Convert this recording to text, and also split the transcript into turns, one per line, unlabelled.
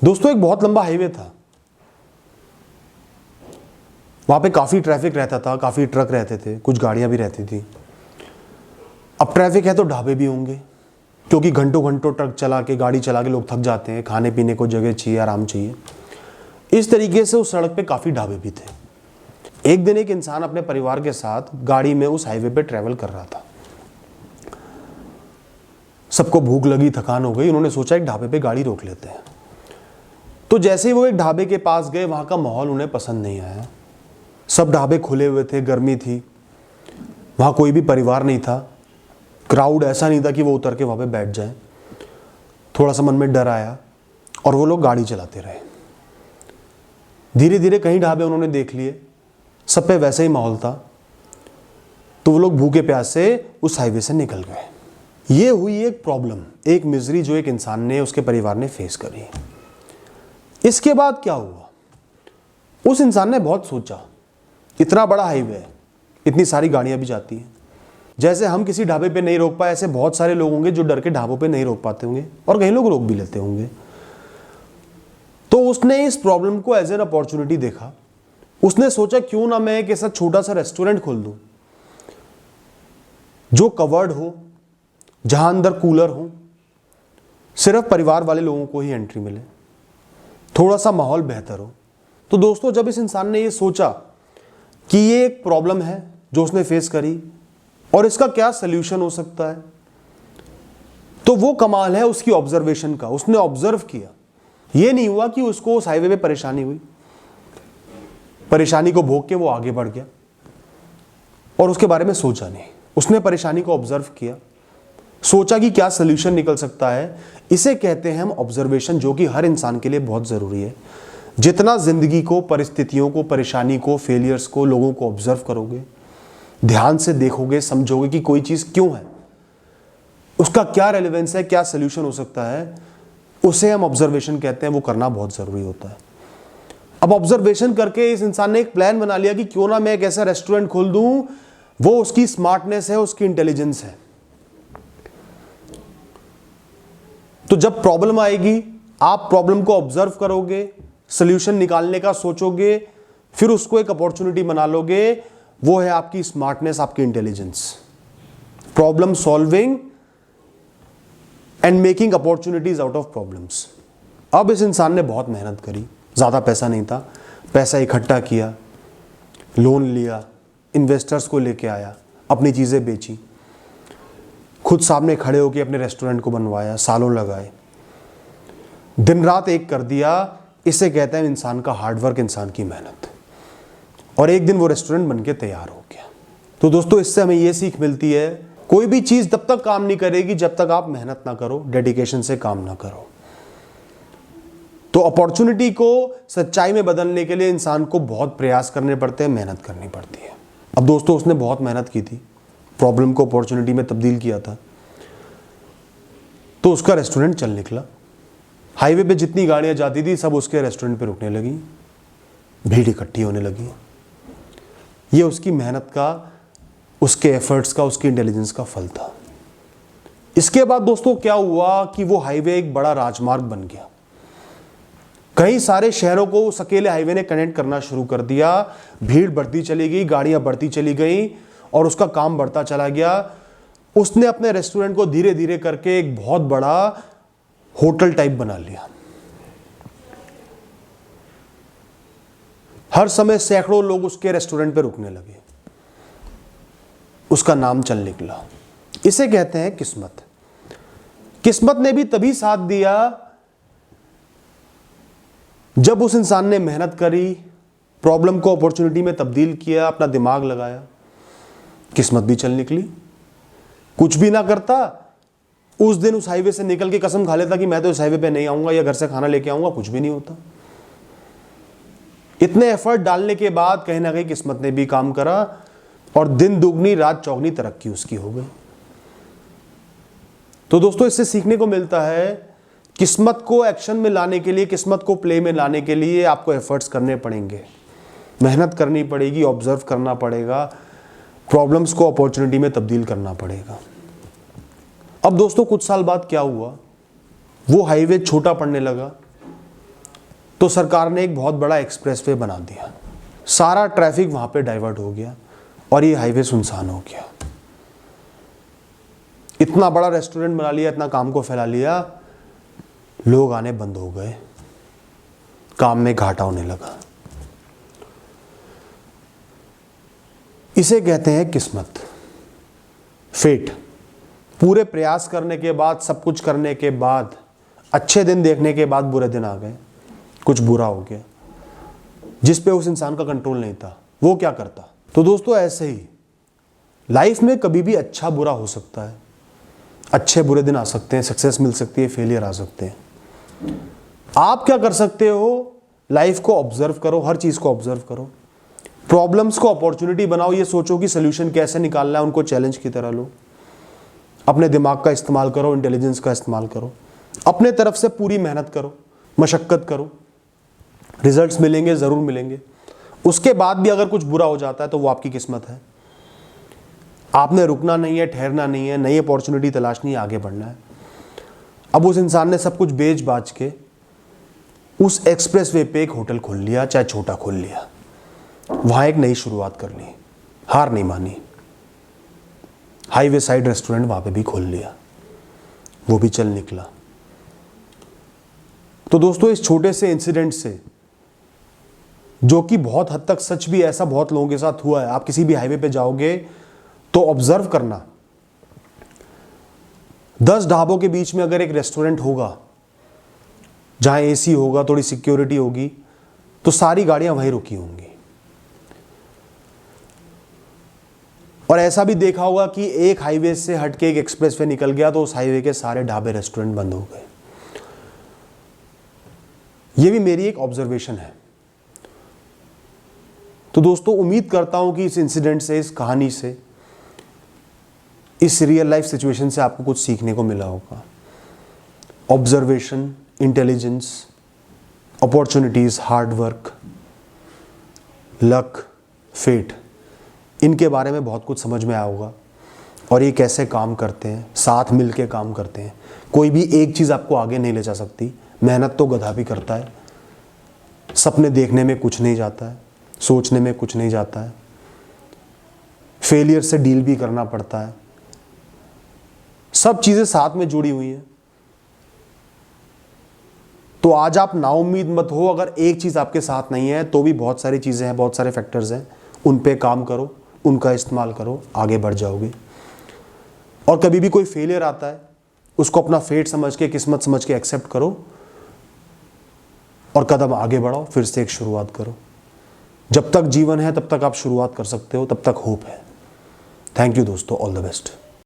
दोस्तों एक बहुत लंबा हाईवे था, वहां पे काफी ट्रैफिक रहता था, काफी ट्रक रहते थे, कुछ गाड़ियां भी रहती थी। अब ट्रैफिक है तो ढाबे भी होंगे, क्योंकि घंटों घंटों ट्रक चला के, गाड़ी चला के लोग थक जाते हैं, खाने पीने को जगह चाहिए, आराम चाहिए। इस तरीके से उस सड़क पे काफी ढाबे भी थे। एक दिन एक इंसान अपने परिवार के साथ गाड़ी में उस हाईवे पे ट्रैवल कर रहा था। सबको भूख लगी, थकान हो गई, उन्होंने सोचा एक ढाबे पे गाड़ी रोक लेते हैं। तो जैसे ही वो एक ढाबे के पास गए, वहां का माहौल उन्हें पसंद नहीं आया। सब ढाबे खुले हुए थे, गर्मी थी, वहां कोई भी परिवार नहीं था, क्राउड ऐसा नहीं था कि वो उतर के वहां पे बैठ जाए। थोड़ा सा मन में डर आया और वो लोग गाड़ी चलाते रहे। धीरे धीरे कई ढाबे उन्होंने देख लिए, सब पे वैसे ही माहौल था, तो वो लोग भूखे प्यासे उस हाईवे से निकल गए। ये हुई एक प्रॉब्लम, एक मिजरी जो एक इंसान ने, उसके परिवार ने फेस करी। इसके बाद क्या हुआ, उस इंसान ने बहुत सोचा, इतना बड़ा हाईवे है, इतनी सारी गाड़ियां भी जाती हैं, जैसे हम किसी ढाबे पे नहीं रोक पाए, ऐसे बहुत सारे लोग होंगे जो डर के ढाबों पे नहीं रोक पाते होंगे, और कई लोग रोक भी लेते होंगे। तो उसने इस प्रॉब्लम को एज एन अपॉर्चुनिटी देखा। उसने सोचा क्यों ना मैं एक ऐसा छोटा सा रेस्टोरेंट खोल दूं जो कवर्ड हो, जहां अंदर कूलर हो, सिर्फ परिवार वाले लोगों को ही एंट्री मिले, थोड़ा सा माहौल बेहतर हो। तो दोस्तों जब इस इंसान ने ये सोचा कि ये एक प्रॉब्लम है जो उसने फेस करी और इसका क्या सल्यूशन हो सकता है, तो वो कमाल है उसकी ऑब्जर्वेशन का। उसने ऑब्जर्व किया, ये नहीं हुआ कि उसको उस हाईवे पे परेशानी हुई, परेशानी को भोग के वो आगे बढ़ गया और उसके बारे में सोचा नहीं। उसने परेशानी को ऑब्जर्व किया, सोचा कि क्या सल्यूशन निकल सकता है। इसे कहते हैं हम ऑब्जर्वेशन, जो कि हर इंसान के लिए बहुत जरूरी है। जितना जिंदगी को, परिस्थितियों को, परेशानी को, फेलियर्स को, लोगों को ऑब्जर्व करोगे, ध्यान से देखोगे, समझोगे कि कोई चीज क्यों है, उसका क्या रेलेवेंस है, क्या सल्यूशन हो सकता है, उसे हम ऑब्जर्वेशन कहते हैं। वो करना बहुत जरूरी होता है। अब ऑब्जर्वेशन करके इस इंसान ने एक प्लान बना लिया कि क्यों ना मैं एक ऐसा रेस्टोरेंट खोल दूं, वो उसकी स्मार्टनेस है, उसकी इंटेलिजेंस है। तो जब प्रॉब्लम आएगी, आप प्रॉब्लम को ऑब्जर्व करोगे, सॉल्यूशन निकालने का सोचोगे, फिर उसको एक अपॉर्चुनिटी बना लोगे। वो है आपकी स्मार्टनेस, आपकी intelligence, problem solving and making opportunities out of problems. अब इस इंसान ने बहुत मेहनत करी, ज्यादा पैसा नहीं था, पैसा इकट्ठा किया, लोन लिया, इन्वेस्टर्स को लेके आया, अपनी चीजें बेची, खुद सामने खड़े होकर अपने रेस्टोरेंट को बनवाया, सालों लगाए, दिन रात एक कर दिया। इसे कहते हैं इंसान का हार्डवर्क, इंसान की मेहनत। और एक दिन वो रेस्टोरेंट बनके तैयार हो गया। तो दोस्तों इससे हमें ये सीख मिलती है, कोई भी चीज तब तक काम नहीं करेगी जब तक आप मेहनत ना करो, डेडिकेशन से काम ना करो। तो अपॉर्चुनिटी को सच्चाई में बदलने के लिए इंसान को बहुत प्रयास करने पड़ते हैं, मेहनत करनी पड़ती है। अब दोस्तों उसने बहुत मेहनत की थी, प्रॉब्लम को अपॉर्चुनिटी में तब्दील किया था, तो उसका रेस्टोरेंट चल निकला। हाईवे पे जितनी गाड़ियां जाती थी सब उसके रेस्टोरेंट पे रुकने लगी, भीड़ इकट्ठी होने लगी। ये उसकी मेहनत का, उसके एफर्ट्स का, उसकी इंटेलिजेंस का फल था। इसके बाद दोस्तों क्या हुआ कि वो हाईवे एक बड़ा राजमार्ग बन गया। कई सारे शहरों को उस अकेले हाईवे ने कनेक्ट करना शुरू कर दिया। भीड़ बढ़ती चली गई, गाड़ियां बढ़ती चली गई और उसका काम बढ़ता चला गया। उसने अपने रेस्टोरेंट को धीरे धीरे करके एक बहुत बड़ा होटल टाइप बना लिया। हर समय सैकड़ों लोग उसके रेस्टोरेंट पे रुकने लगे, उसका नाम चल निकला। इसे कहते हैं किस्मत। किस्मत ने भी तभी साथ दिया जब उस इंसान ने मेहनत करी, प्रॉब्लम को अपॉर्चुनिटी में तब्दील किया, अपना दिमाग लगाया, किस्मत भी चल निकली। कुछ भी ना करता, उस दिन उस हाईवे से निकल के कसम खा लेता कि मैं तो इस हाईवे पे नहीं आऊंगा या घर से खाना लेके आऊंगा, कुछ भी नहीं होता। इतने एफर्ट डालने के बाद कहीं ना कहीं किस्मत ने भी काम करा और दिन दुगनी रात चौगनी तरक्की उसकी हो गई। तो दोस्तों इससे सीखने को मिलता है, किस्मत को एक्शन में लाने के लिए, किस्मत को प्ले में लाने के लिए आपको एफर्ट्स करने पड़ेंगे, मेहनत करनी पड़ेगी, ऑब्जर्व करना पड़ेगा, प्रॉब्लम्स को अपॉर्चुनिटी में तब्दील करना पड़ेगा। अब दोस्तों कुछ साल बाद क्या हुआ, वो हाईवे छोटा पड़ने लगा, तो सरकार ने एक बहुत बड़ा एक्सप्रेसवे बना दिया, सारा ट्रैफिक वहां पे डाइवर्ट हो गया और ये हाईवे सुनसान हो गया। इतना बड़ा रेस्टोरेंट बना लिया, इतना काम को फैला लिया, लोग आने बंद हो गए, काम में घाटा होने लगा। इसे कहते हैं किस्मत, फेट। पूरे प्रयास करने के बाद, सब कुछ करने के बाद, अच्छे दिन देखने के बाद बुरे दिन आ गए, कुछ बुरा हो गया जिस पे उस इंसान का कंट्रोल नहीं था। वो क्या करता? तो दोस्तों ऐसे ही लाइफ में कभी भी अच्छा बुरा हो सकता है, अच्छे बुरे दिन आ सकते हैं, सक्सेस मिल सकती है, फेलियर आ सकते हैं। आप क्या कर सकते हो? लाइफ को ऑब्जर्व करो, हर चीज को ऑब्जर्व करो, प्रॉब्लम्स को अपॉर्चुनिटी बनाओ, ये सोचो कि सोल्यूशन कैसे निकालना है, उनको चैलेंज की तरह लो, अपने दिमाग का इस्तेमाल करो, इंटेलिजेंस का इस्तेमाल करो, अपने तरफ से पूरी मेहनत करो, मशक्कत करो, रिजल्ट्स मिलेंगे, जरूर मिलेंगे। उसके बाद भी अगर कुछ बुरा हो जाता है तो वो आपकी किस्मत है। आपने रुकना नहीं है, ठहरना नहीं है, नई अपॉर्चुनिटी तलाशनी है, आगे बढ़ना है। अब उस इंसान ने सब कुछ बेच बाच के उस एक्सप्रेसवे पे एक होटल खोल लिया, चाहे छोटा खोल लिया, वहां एक नई शुरुआत कर ली, हार नहीं मानी, हाईवे साइड रेस्टोरेंट वहां पे भी खोल लिया, वो भी चल निकला। तो दोस्तों इस छोटे से इंसिडेंट से, जो कि बहुत हद तक सच भी, ऐसा बहुत लोगों के साथ हुआ है, आप किसी भी हाईवे पे जाओगे तो ऑब्जर्व करना, 10 ढाबों के बीच में अगर एक रेस्टोरेंट होगा जहां एसी होगा, थोड़ी सिक्योरिटी होगी, तो सारी गाड़ियां वहीं रुकी होंगी। और ऐसा भी देखा होगा कि एक हाईवे से हटके एक एक्सप्रेसवे निकल गया तो उस हाईवे के सारे ढाबे रेस्टोरेंट बंद हो गए। यह भी मेरी एक ऑब्जर्वेशन है। तो दोस्तों उम्मीद करता हूं कि इस इंसिडेंट से, इस कहानी से, इस रियल लाइफ सिचुएशन से आपको कुछ सीखने को मिला होगा। Observation, intelligence, opportunities, hard work, luck, fate, इनके बारे में बहुत कुछ समझ में आया होगा और ये कैसे काम करते हैं, साथ मिलके काम करते हैं। कोई भी एक चीज़ आपको आगे नहीं ले जा सकती। मेहनत तो गधा भी करता है, सपने देखने में कुछ नहीं जाता है, सोचने में कुछ नहीं जाता है, फेलियर से डील भी करना पड़ता है, सब चीज़ें साथ में जुड़ी हुई हैं। तो आज आप नाउम्मीद मत हो, अगर एक चीज़ आपके साथ नहीं है तो भी बहुत सारी चीज़ें हैं, बहुत सारे फैक्टर्स हैं, उन पे काम करो, उनका इस्तेमाल करो, आगे बढ़ जाओगे। और कभी भी कोई फेलियर आता है, उसको अपना फेट समझ के, किस्मत समझ के एक्सेप्ट करो और कदम आगे बढ़ाओ, फिर से एक शुरुआत करो। जब तक जीवन है तब तक आप शुरुआत कर सकते हो, तब तक होप है। थैंक यू दोस्तों, ऑल द बेस्ट।